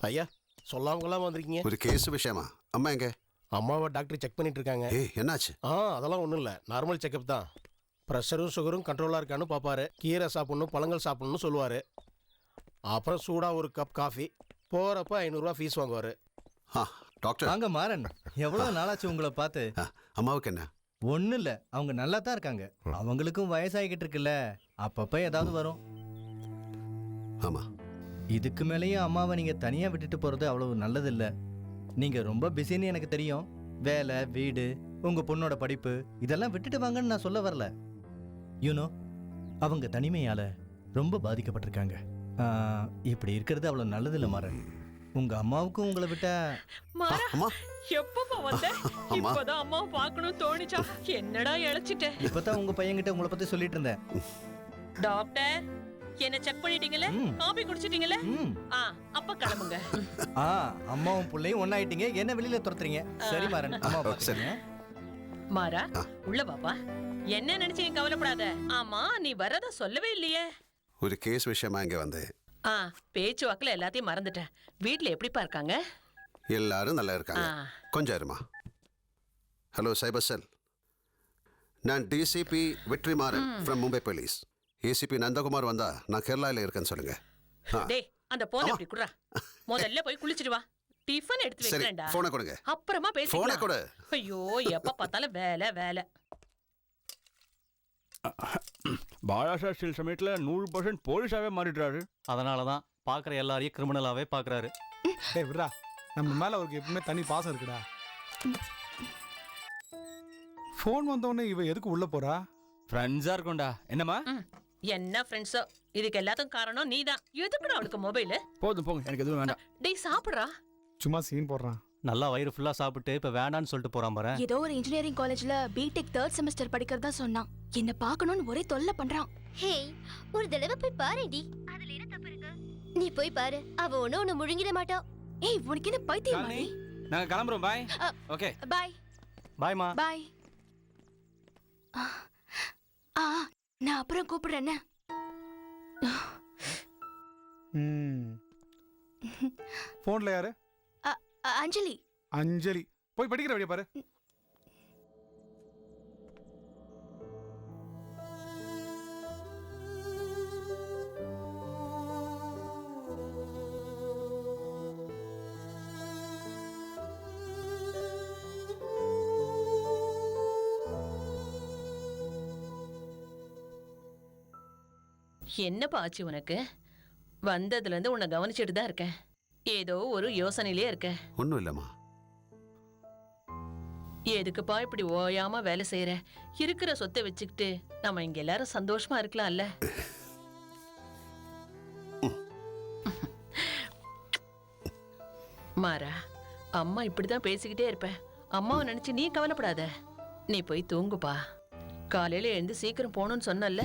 ஐயா சொல்லாமலாம் வந்திருக்கீங்க. ஒரு கேஸ் விஷயமா? அம்மா எங்க? அம்மாவை டாக்டர் செக் பண்ணிட்டு இருக்காங்க. என்னாச்சு? அதெல்லாம் ஒன்றும் இல்லை, நார்மல் செக்அப் தான். ப்ரெஷரும் சுகரும் கண்ட்ரோலாக இருக்கான்னு பார்ப்பாரு. கீரை சாப்பிடணும், பழங்கள் சாப்பிடணும்னு சொல்லுவார். அப்புறம் சூடாக ஒரு கப் காஃபி. போகிறப்ப 500 ரூபா ஃபீஸ் வாங்குவார். டாக்டர் வாங்க மாறன், எவ்வளோ நாளாச்சு உங்களை பார்த்து. அம்மாவுக்கு என்ன? ஒன்றும் இல்லை, அவங்க நல்லா தான் இருக்காங்க. அவங்களுக்கும் வயசாகிக்கிட்டு இருக்குல்ல, அப்பப்போ ஏதாவது வரும். ஆமா, இதுக்கு மேலேயும் அம்மாவை நீங்கள் தனியாக விட்டுட்டு போகிறது அவ்வளவு நல்லதில்லை. நீங்கள் ரொம்ப பிஸின்னு எனக்கு தெரியும். வேலை, வீடு, உங்கள் பொண்ணோட படிப்பு இதெல்லாம் விட்டுட்டு வாங்கன்னு நான் சொல்ல வரல. யூனோ, அவங்க தனிமையால் ரொம்ப பாதிக்கப்பட்டிருக்காங்க. இப்படி இருக்கிறது அவ்வளோ நல்லதில்லை மாறன். உங்க அம்மாவுக்கும் உங்களை விட்ட எப்பமா வந்த? இப்பதான் அம்மாவை பார்க்கணும் தோணிச்சா? என்னடா இழைச்சிட்ட? இப்பதான் உங்க பையன்கிட்ட உங்களை பத்தி சொல்லிட்டு இருந்தேன். டாக்டர் என்ன செக் பண்ணிட்டீங்கல? காபி குடிச்சிட்டீங்கல? அப்ப கிளம்புங்க. அம்மாவும் பிள்ளையும் ஒண்ணாயிட்டீங்க, என்ன வெளியில துரத்துறீங்க? சரி மாறன், அம்மா பாத்துங்க. மாறா உள்ள பாப்பா. என்ன நினைச்சீங்க? கவலைப்படாத. ஆமா, நீ வரத சொல்லவே இல்லையே. ஒரு கேஸ் விஷயமா இங்க வந்து. பேச்சு வாக்குல எல்லாத்தையும் மறந்துட்டேன். வீட்ல எப்படிப்பா இருக்காங்க? எல்லாரும் நல்லா இருக்காங்க. கொஞ்சம் இருமா. ஹலோ சைபர் செல், நான் DCP Vetrimaaran from Mumbai police. ACP Nandakumar வந்தா நான் கேரளால இருக்கேன்னு சொல்லுங்க. டேய், அந்த போன் எப்படி குடுறா? முதல்ல போய் குளிச்சிட்டு வா. டிஃபன் எடுத்து வைக்கிறேன்டா. போனை கொடுங்க. அப்புறமா பேசிக்கலாம். போனை கொடு. ஐயோ, எப்ப பார்த்தாலும் வேலை வேலை. பாலாசா சில சமயத்துல 100% போலீஸாவே மாறிடுறாரு. அதனாலதான் பாக்குற எல்லாரையும் கிரிமினலாவே பாக்குறாரு. டேய் விட்றா, நம்ம மேல அவருக்கு எப்பவுமே தனி பாசம் இருக்குடா. போன் வந்தோடனே இவ எதுக்கு உள்ள போறா? ஃப்ரெண்ட்ஸா இருக்கும்டா. என்னம்மா? என்ன ஃப்ரெண்ட்ஸோ? இதுக்கு எல்லாத்துக்கும் காரணம் நீதான். எதுக்குடா அவளுக்கு மொபைல்? போதும் போங்க, எனக்கு எதுவும் வேண்டாம். டேய் சாப்பிடுறா. சும்மா சீன் போடுறான். நல்லா வயிறு ஃபுல்லா சாப்பிட்டு இப்ப வேண்டான்னு சொல்லிட்டு போறான் பாரு. ஏதோ ஒரு இன்ஜினியரிங் காலேஜ்ல பிடெக் 3rd செமஸ்டர் படிக்கிறதா சொன்னான். என்ன பார்க்கணும்னு ஒரே தொல்லை பண்றான். ஹே, ஒரு தடவை போய் பாருடி. அதுல என்ன தப்பு இருக்கு? நீ போய் பாரு, அவ ஒண்ணு முழுங்கிட மாட்டா. ஏய், உனக்கு என்ன பைத்தியம்? நாங்க கிளம்புறோம். பாய். Okay bye. பாய்மா. பாய். நான் அப்புறம் கூப்பிடுறேன். போன்ல யாரு? அஞ்சலி. அஞ்சலி போய் படிக்கிற வழியா பாரு. என்னப்பா ஆச்சு உனக்கு? வந்ததுல இருந்து உன்னை கவனிச்சுட்டு தான் இருக்கேன். ஏதோ ஒரு யோசனையிலே இருக்க. ஒன்றும் இல்லைம்மா. எதுக்குப்பா இப்படி ஓயாம வேலை செய்யற? இருக்கிற சொத்தை வச்சுக்கிட்டு நம்ம இங்க எல்லாரும் சந்தோஷமா இருக்கலாம்ல. மாறா, அம்மா இப்படிதான் பேசிக்கிட்டே இருப்பேன். அம்மாவை நினைச்சு நீ கவலைப்படாத. நீ போய் தூங்குப்பா. காலையில எழுந்து சீக்கிரம் போகணும்னு சொன்னல.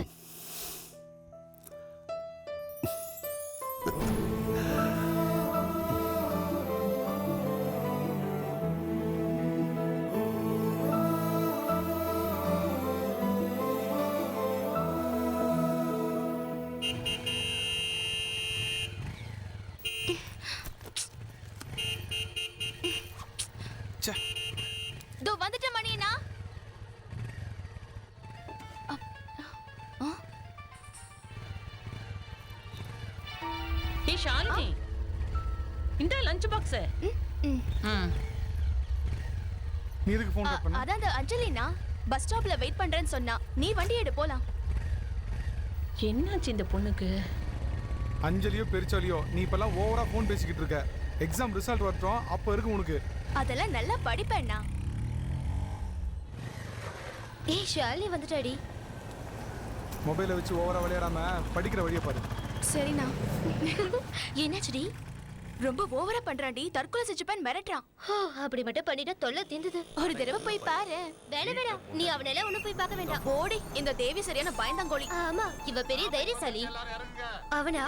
தோ வந்துட்ட மணியனா. ஏய் ஷாலினி, இந்த லஞ்ச் பாக்ஸ். நீ எதுக்கு போன் கட் பண்ண? அதான் அஞ்சலினா பஸ் ஸ்டாப்ல வெயிட் பண்றேன்னு சொன்னா. நீ வண்டி எடு போலாம். என்னாச்சு இந்த பொண்ணுக்கு? அஞ்சலியோ பெருச்சாலியோ, நீ இப்பெல்லாம் ஓவரா போன் பேசிக்கிட்டு இருக்க. எக்ஸாம் ரிசல்ட் வரட்டும், அப்ப இருக்கு உனக்கு. அதெல்லாம் நல்லா படிப்பேன்னா. ஏய் ஷாலினி வந்துட்டாடி. மொபைலை வச்சு ஓவரா விளையாடாம படிக்கிற வழியை பாரு. சரிண்ணா. என்னாச்சுடி? ரொம்ப ஓவரா பண்றான்டி. தற்கொலை செஞ்சுப்பேன் மிரட்டுறான். அப்படி மட்டும் பண்ணிட்டு தொல்லை தீர்ந்தது. ஒரு தடவை போய் பாரு. வேணாம், நீ அவனெல்லாம் ஒண்ணும் போய் பார்க்க வேண்டாம். ஓடி, இந்த தேவி சரியான பயந்தாங்கோழி. ஆமா, இவ பெரிய தைரியசாலி. அவனா?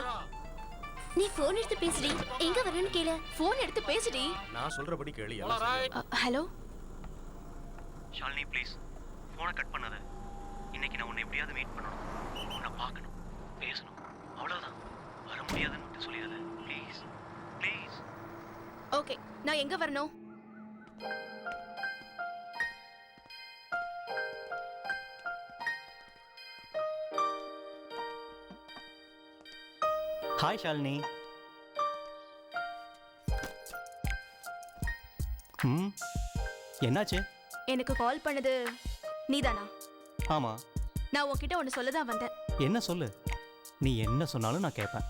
நீ போன் எடுத்து பேசுடி. எங்க வரணும்னு கேளு. போன் எடுத்து பேசுடி. நான் சொல்றபடி கேளு. ஹலோ ஷாலினி, ப்ளீஸ் போனை கட் பண்ணாத. இன்னைக்கு நான் உன்னை எப்படியாவது மீட் பண்ணணும், உன்னை பார்க்கணும், பேசணும். அவ்வளவுதான். வர முடியாதுன்னு மட்டும் சொல்லிடாத ப்ளீஸ். ப்ளீஸ். ஓகே, நான் எங்க வரணும்? ஹாய் ஷாலினி. என்னாச்சு? எனக்கு கால் பண்ணது நீதானா? ஆமா. நான் உன்கிட்ட ஒன்னு சொல்ல தான் வந்தேன். என்ன சொல்லு. நீ என்ன சொன்னாலும் நான் கேட்பேன்.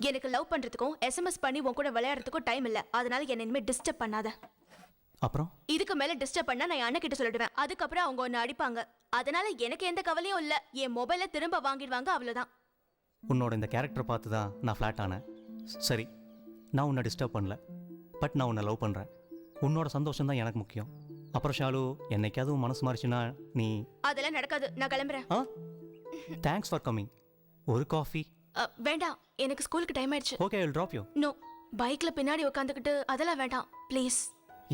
எனக்கு லவ் பண்றதுக்கும் எஸ்எம்எஸ் பண்ணி உன் கூட விளையாடுறதுக்கும் டைம் இல்ல. அதனால என்ன இனிமே டிஸ்டர்ப் பண்ணாத. அப்புறம் இதுக்கு மேல டிஸ்டர்ப் பண்ணா நான் அண்ணன் கிட்ட சொல்லிடுவேன். அதுக்கப்புறம் அவங்க ஒன்னு அடிப்பாங்க. அதனால எனக்கு எந்த கவலையும் இல்ல. என் மொபைலை திரும்ப வாங்கிடுவாங்க, அவ்வளவுதான். உன்னோட இந்த கேரக்டர் பார்த்து தான் நான் ஃப்ளாட் ஆனேன். சரி, நான் உன்னை டிஸ்டர்ப் பண்ணல. பட் நான் உன்னை லவ் பண்ணுறேன். உன்னோட சந்தோஷம் தான் எனக்கு முக்கியம். அப்புறம் ஷாலு, என்னைக்காவது உன் மனசு மாறிச்சுன்னா நீ... அதெல்லாம் நடக்காது. நான் கிளம்புறேன். Thanks for coming. ஒரு காஃபி? வேண்டாம், எனக்கு ஸ்கூலுக்கு டைம் ஆயிடுச்சு. Okay, I will drop you. No, பைக்ல பின்னாடி உட்காந்துக்கிட்டு அதெல்லாம் வேண்டாம் ப்ளீஸ்.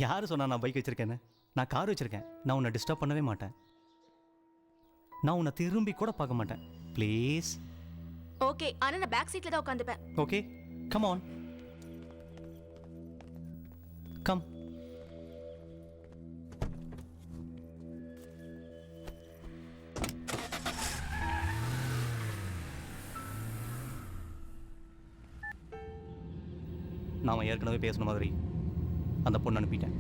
யார் சொன்னா நான் பைக் வச்சிருக்கேன்னு? நான் கார் வச்சிருக்கேன். நான் உன்னை டிஸ்டர்ப் பண்ணவே மாட்டேன். நான் உன்னை திரும்பி கூட பார்க்க மாட்டேன். ப்ளீஸ். ஓகே, ஆனா நான் பேக் சீட்ல தான் உட்காந்துப்பேன். Okay, come on, come. நாம ஏற்கனவே பேசின மாதிரி அந்த பொண்ணு அனுப்பிட்டேன்.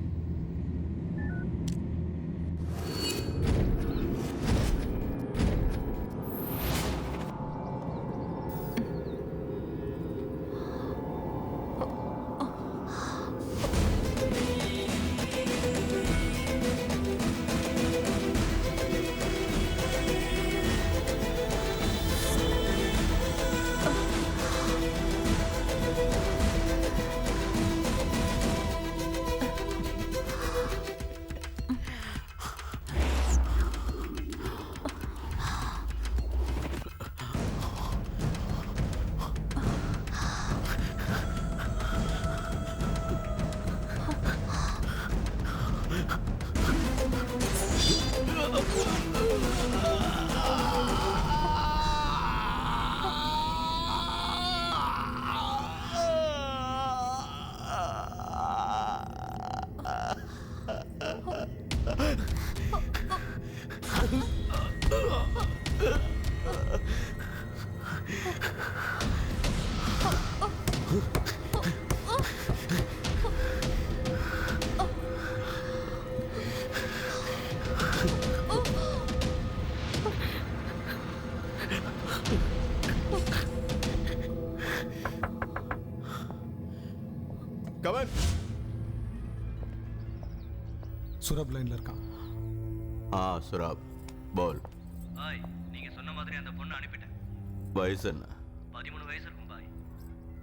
சுரப் லைன்ல இருக்கான். சுரப் போல். பாய், நீங்க சொன்ன மாதிரி அந்த பொண்ணு அனுப்பிட்டேன். வயசு என்ன? 13 வயசு இருக்கும் பாய்.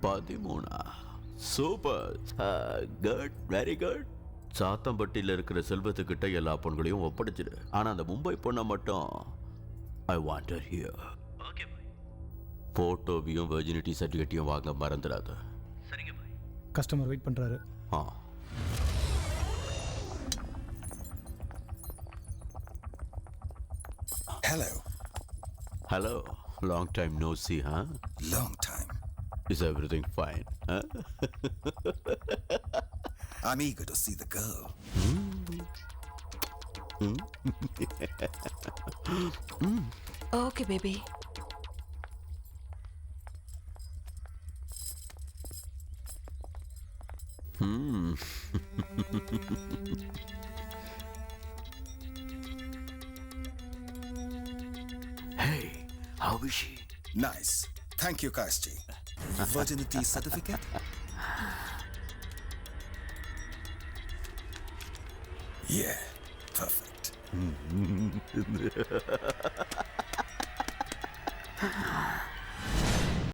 13? Super, good, very good. சாத்தம்பட்டியில் இருக்கிற செல்வத்துக்கிட்ட எல்லா பொண்களையும் ஒப்படைச்சிடு. ஆனா அந்த மும்பை பொண்ணை மட்டும் I want her here. Okay பாய். போட்டோவையும் வெர்ஜினிட்டி சர்டிஃபிகேட்டையும் வாங்க மறந்துடாத. சரிங்க பாய். கஸ்டமர் வெயிட் பண்றாரு. Hello. Hello. Long time no see, huh? Long time. Is everything fine, huh? I'm eager to see the girl. Okay baby. Hey, how is she? Nice. Thank you, Kasti. Virginity certificate? Yeah, perfect.